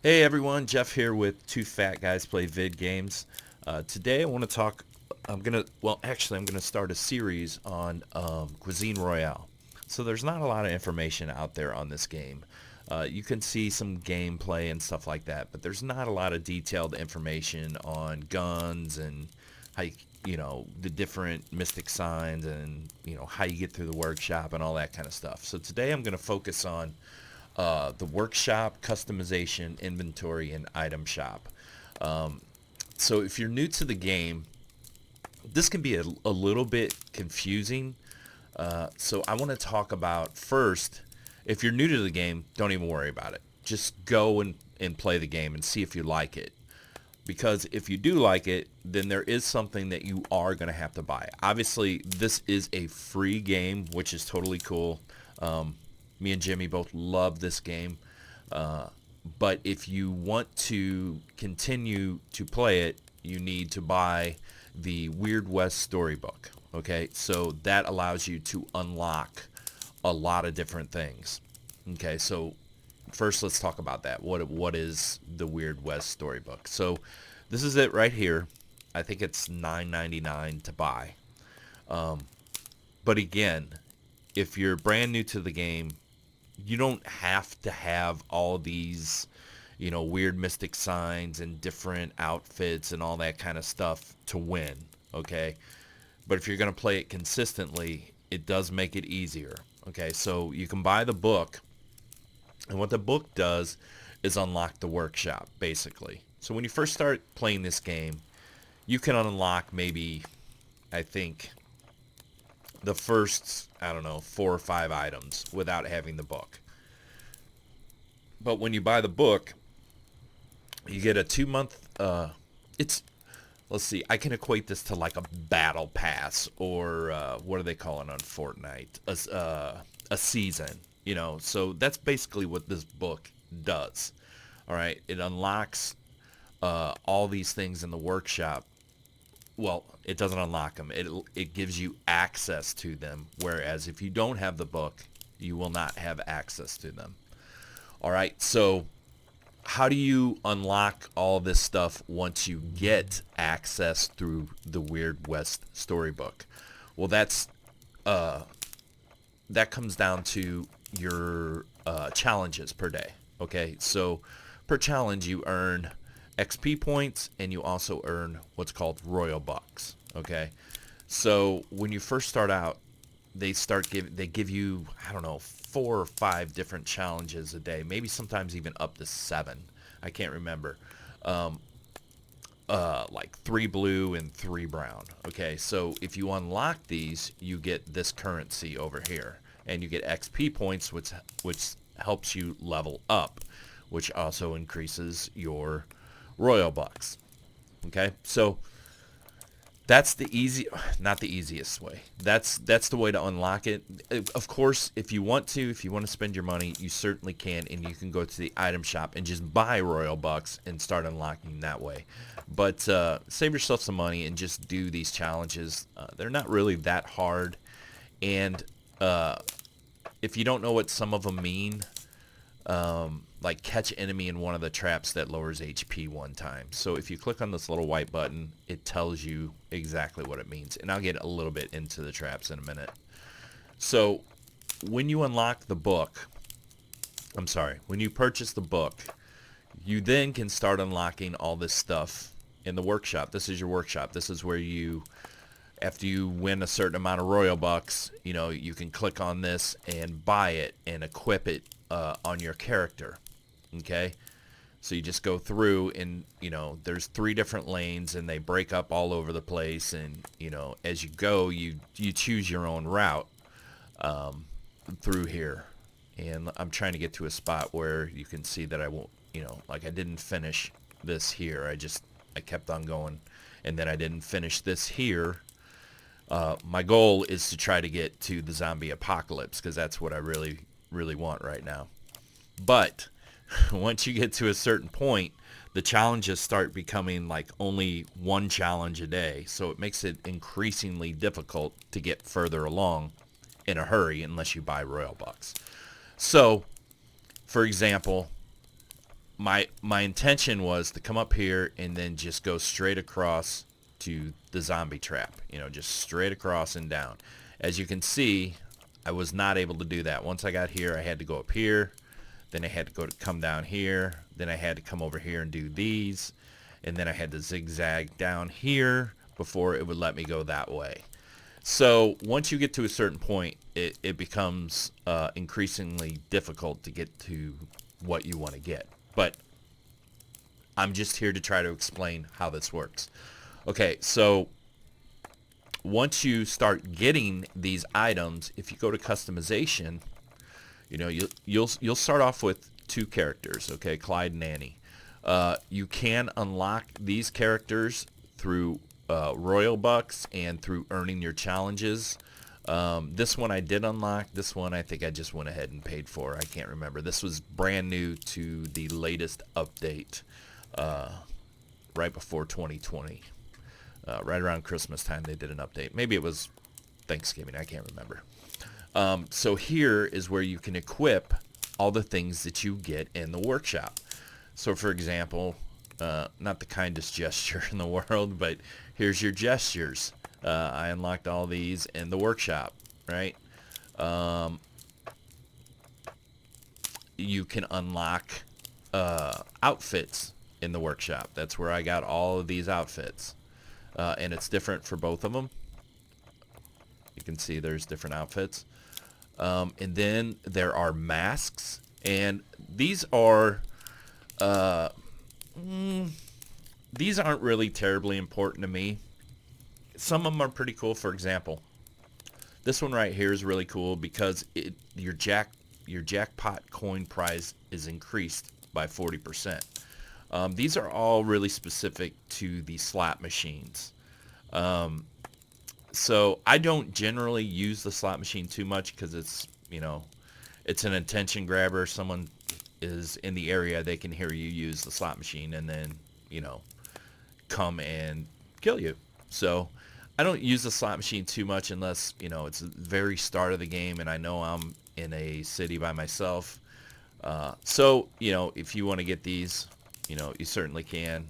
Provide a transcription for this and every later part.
Hey everyone, Jeff here with Two Fat Guys Play Vid Games. Today I want to talk, I'm going to start a series on Cuisine Royale. So there's not a lot of information out there on this game. You can see some gameplay and stuff like that, but there's not a lot of detailed information on guns and how the different mystic signs and, how you get through the workshop and all that kind of stuff. So today I'm going to focus on the workshop, customization, inventory, and item shop. So if you're new to the game, this can be a little bit confusing. So I want to talk about first, if you're new to the game, don't even worry about it. Just go and play the game and see if you like it. Because if you do like it, then there is something that you are going to have to buy. Obviously, this is a free game, which is totally cool. Me and Jimmy both love this game. But if you want to continue to play it, you need to buy the Weird West storybook. Okay, so that allows you to unlock a lot of different things. Okay, so first let's talk about that. What is the Weird West storybook? So this is it right here. I think it's $9.99 to buy. But again, if you're brand new to the game, you don't have to have all these, weird mystic signs and different outfits and all that kind of stuff to win, okay? But if you're going to play it consistently, it does make it easier, okay? So you can buy the book, and what the book does is unlock the workshop, basically. So when you first start playing this game, you can unlock maybe, I think, the first, 4 or 5 items without having the book. But when you buy the book, you get a 2-month, let's see, I can equate this to like a battle pass or what are they calling on Fortnite? A season, So that's basically what this book does. All right, it unlocks all these things in the workshop. Well, it doesn't unlock them. It gives you access to them, whereas if you don't have the book, you will not have access to them. All right, so how do you unlock all this stuff once you get access through the Weird West storybook? Well, that comes down to your challenges per day. Okay, so per challenge you earn XP points, and you also earn what's called Royal Bucks. Okay, so when you first start out, they give you 4 or 5 different challenges a day, maybe sometimes even up to 7. I can't remember. Like 3 blue and 3 brown. Okay, so if you unlock these, you get this currency over here, and you get XP points, which helps you level up, which also increases your Royal Bucks. Okay, so that's not the easiest way. That's the way to unlock it. Of course, if you want to spend your money, you certainly can, and you can go to the item shop and just buy Royal Bucks and start unlocking that way. But save yourself some money and just do these challenges. They're not really that hard, and if you don't know what some of them mean, like catch enemy in one of the traps that lowers HP 1 time. So if you click on this little white button, it tells you exactly what it means. And I'll get a little bit into the traps in a minute. So when you unlock the book, when you purchase the book, you then can start unlocking all this stuff in the workshop. This is your workshop. This is where after you win a certain amount of Royal Bucks, you can click on this and buy it and equip it on your character. Okay, so you just go through, and there's 3 different lanes, and they break up all over the place, and as you go, you choose your own route through here. And I'm trying to get to a spot where you can see that I won't, like I didn't finish this here. I kept on going, and then I didn't finish this here. My goal is to try to get to the zombie apocalypse, because that's what I really, really want right now. But once you get to a certain point, the challenges start becoming like only 1 challenge a day. So it makes it increasingly difficult to get further along in a hurry unless you buy Royal Bucks. So, for example, my intention was to come up here and then just go straight across to the zombie trap, just straight across and down. As you can see, I was not able to do that. Once I got here, I had to go up here, then I had to come down here, then I had to come over here and do these, and then I had to zigzag down here before it would let me go that way. So once you get to a certain point, it becomes increasingly difficult to get to what you want to get. But I'm just here to try to explain how this works. Okay, so once you start getting these items, if you go to customization, you'll start off with 2 characters, okay, Clyde and Annie. You can unlock these characters through Royal Bucks and through earning your challenges. This one I did unlock. This one I think I just went ahead and paid for. I can't remember. This was brand new to the latest update right before 2020. Right around Christmas time they did an update. Maybe it was Thanksgiving. I can't remember. So here is where you can equip all the things that you get in the workshop. So for example, not the kindest gesture in the world, but here's your gestures. I unlocked all these in the workshop, right? You can unlock outfits in the workshop. That's where I got all of these outfits. And it's different for both of them. You can see there's different outfits. And then there are masks. And these are... these aren't really terribly important to me. Some of them are pretty cool. For example, this one right here is really cool because your jackpot coin prize is increased by 40%. These are all really specific to the slot machines. So I don't generally use the slot machine too much because it's an attention grabber. Someone is in the area, they can hear you use the slot machine and then come and kill you. So I don't use the slot machine too much unless it's the very start of the game and I know I'm in a city by myself. So if you want to get these, you certainly can.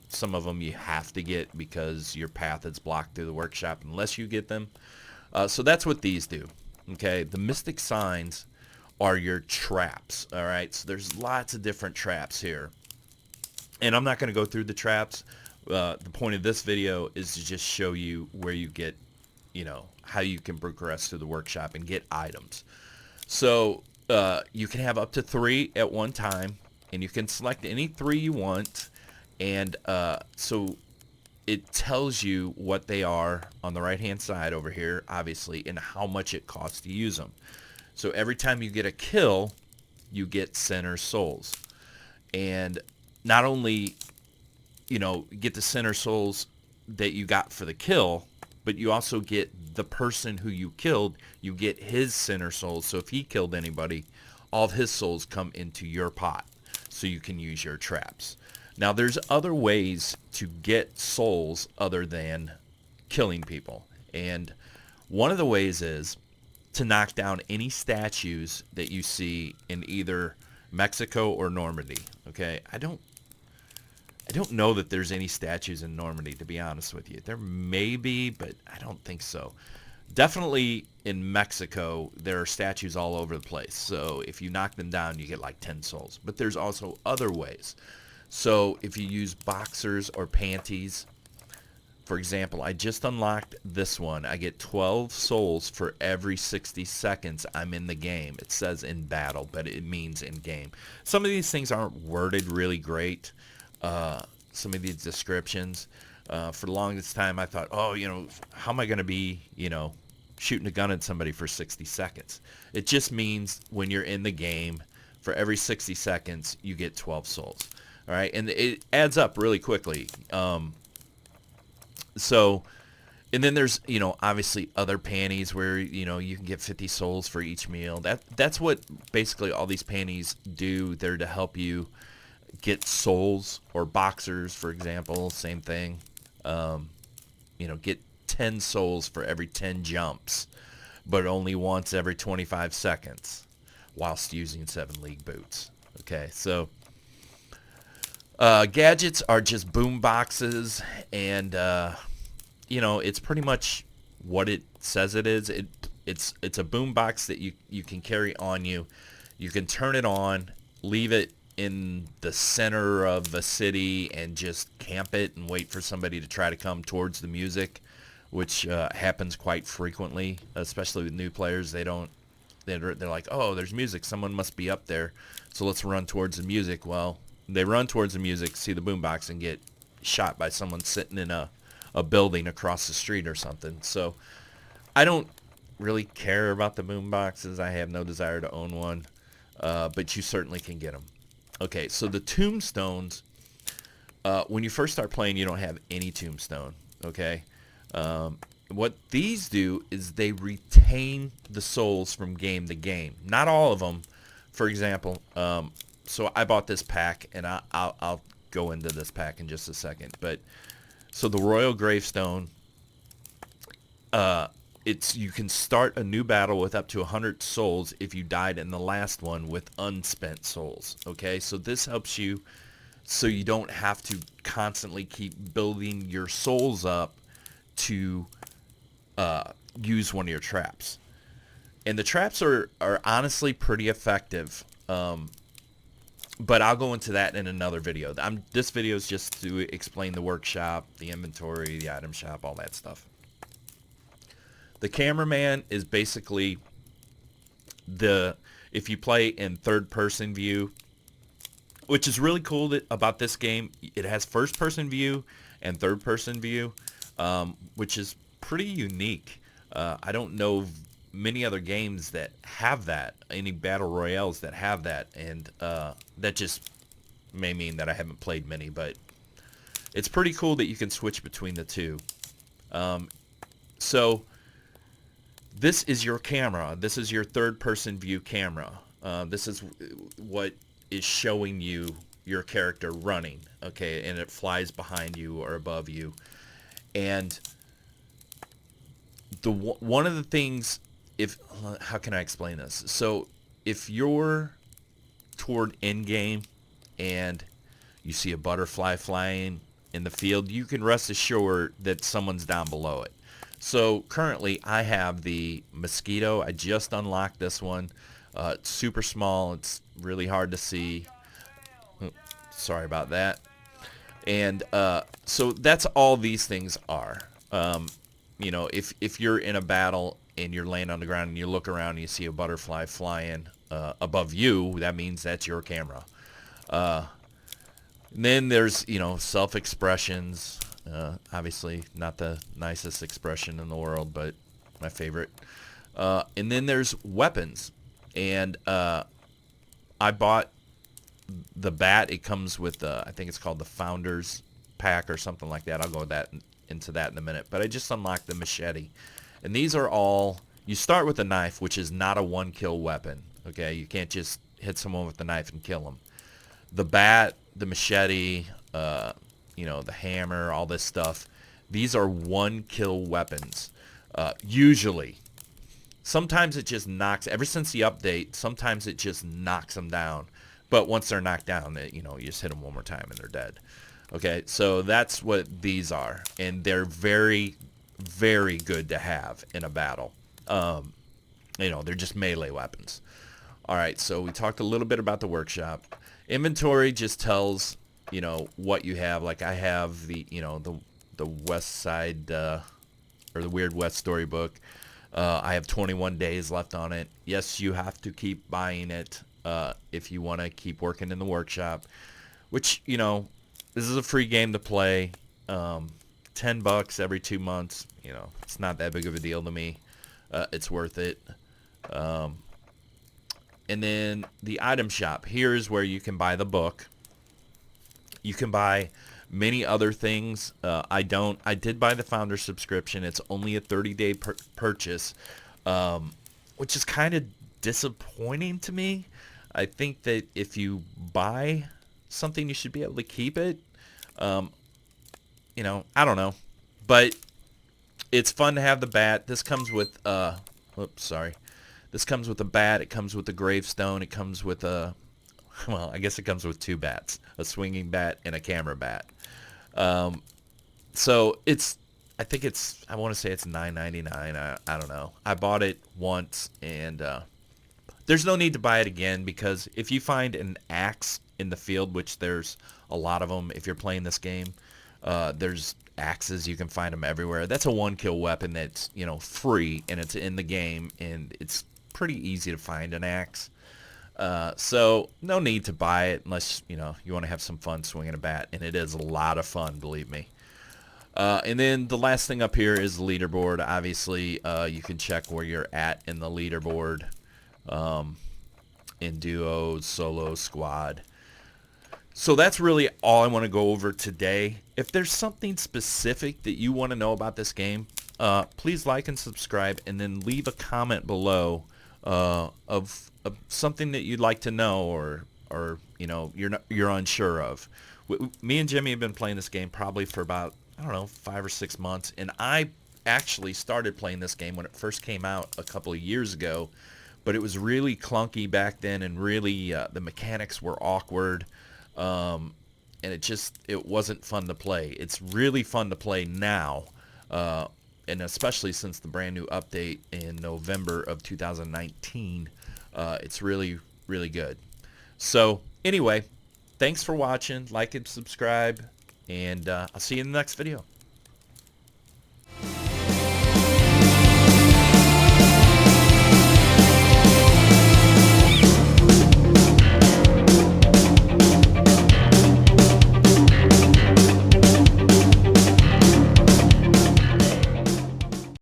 Some of them you have to get because your path is blocked through the workshop unless you get them. So that's what these do. Okay, the mystic signs are your traps. All right, so there's lots of different traps here, and I'm not going to go through the traps. The point of this video is to just show you where you get, how you can progress through the workshop and get items. So you can have up to 3 at one time, and you can select any 3 you want. And so it tells you what they are on the right hand side over here, obviously, and how much it costs to use them. So every time you get a kill, you get center souls. And not only get the center souls that you got for the kill, but you also get the person who you killed, you get his center souls. So if he killed anybody, all of his souls come into your pot so you can use your traps. Now there's other ways to get souls other than killing people. And one of the ways is to knock down any statues that you see in either Mexico or Normandy. Okay, I don't know that there's any statues in Normandy, to be honest with you. There may be, but I don't think so. Definitely in Mexico, there are statues all over the place. So if you knock them down, you get like 10 souls. But there's also other ways. So if you use boxers or panties, for example, I just unlocked this one. I get 12 souls for every 60 seconds I'm in the game. It says in battle, but it means in game. Some of these things aren't worded really great. Some of these descriptions. For the longest time, I thought, how am I going to be, shooting a gun at somebody for 60 seconds? It just means when you're in the game, for every 60 seconds, you get 12 souls. All right, and it adds up really quickly. So, and then there's, obviously other panties where, you can get 50 souls for each meal. That's what basically all these panties do. They're to help you get souls, or boxers, for example, same thing. Get 10 souls for every 10 jumps, but only once every 25 seconds whilst using 7 league boots. Okay, so Gadgets are just boom boxes, and it's pretty much what it says it is. It's a boom box that you can carry on you. You can turn it on, leave it in the center of a city, and just camp it and wait for somebody to try to come towards the music, which happens quite frequently, especially with new players. They're like, oh, there's music. Someone must be up there, so let's run towards the music. Well, they run towards the music, see the boombox, and get shot by someone sitting in a building across the street or something. So I don't really care about the boomboxes. I have no desire to own one, but you certainly can get them. Okay, so the Tombstones, when you first start playing, you don't have any tombstone, okay? What these do is they retain the souls from game to game. Not all of them. For example, so I bought this pack, and I'll go into this pack in just a second. But so the Royal Gravestone, you can start a new battle with up to 100 souls if you died in the last one with unspent souls. Okay, so this helps you so you don't have to constantly keep building your souls up to use one of your traps. And the traps are honestly pretty effective. But I'll go into that in another video. This video is just to explain the workshop, the inventory, the item shop, all that stuff. The cameraman is basically if you play in third-person view, which is really cool about this game. It has first-person view and third-person view, which is pretty unique. I don't know many other games that have that, any battle royales that have that, and that just may mean that I haven't played many, but it's pretty cool that you can switch between the two. So this is your camera. This is your third-person view camera. This is what is showing you your character running, okay, and it flies behind you or above you. And one of the things, how can I explain this? So if you're toward end game and you see a butterfly flying in the field, you can rest assured that someone's down below it. So currently I have the mosquito. I just unlocked this one. It's super small. It's really hard to see. Oh, sorry about that. And so that's all these things are. If you're in a battle and you're laying on the ground and you look around and you see a butterfly flying above you, that means that's your camera. And then there's, self-expressions. Obviously not the nicest expression in the world, but my favorite. And then there's weapons. And I bought the bat. It comes with, I think it's called the Founders Pack or something like that. I'll go into that in a minute. But I just unlocked the machete. And these are all, you start with a knife, which is not a one-kill weapon. Okay, you can't just hit someone with the knife and kill them. The bat, the machete, the hammer, all this stuff, these are one-kill weapons. Usually. Sometimes it just knocks, ever since the update, sometimes it just knocks them down. But once they're knocked down, you just hit them one more time and they're dead. Okay, so that's what these are. And they're very, very good to have in a battle. They're just melee weapons. All right, so we talked a little bit about the workshop. Inventory just tells, what you have. Like I have the West Side, or the Weird West storybook. I have 21 days left on it. Yes, you have to keep buying it if you want to keep working in the workshop, which, this is a free game to play. $10 every 2 months. It's not that big of a deal to me. It's worth it. And then the item shop. Here's where you can buy the book. You can buy many other things. I did buy the founder subscription. It's only a 30-day purchase, which is kind of disappointing to me. I think that if you buy something, you should be able to keep it. I don't know. But it's fun to have the bat. This comes with, This comes with a bat. It comes with a gravestone. It comes with a Well, I guess it comes with 2 bats, a swinging bat and a camera bat. So it's, I think it's, I want to say it's $9.99. I don't know. I bought it once, and there's no need to buy it again, because if you find an axe in the field, which there's a lot of them if you're playing this game, there's axes, you can find them everywhere. That's a 1-kill weapon that's, you know, free, and it's in the game, and it's pretty easy to find an axe. So no need to buy it unless, you know, you want to have some fun swinging a bat, and it is a lot of fun, believe me. And then the last thing up here is the leaderboard. Obviously, you can check where you're at in the leaderboard, in duos, solo, squad. So that's really all I want to go over today. If there's something specific that you want to know about this game, please like and subscribe, and then leave a comment below of something that you'd like to know, or you know, you're unsure of. Me and Jimmy have been playing this game probably for about, I don't know, 5 or 6 months, and I actually started playing this game when it first came out a couple of years ago, but it was really clunky back then, and really the mechanics were awkward, and it wasn't fun to play. It's really fun to play now, and especially since the brand new update in November of 2019, it's really, really good. So anyway, thanks for watching. Like and subscribe, and I'll see you in the next video.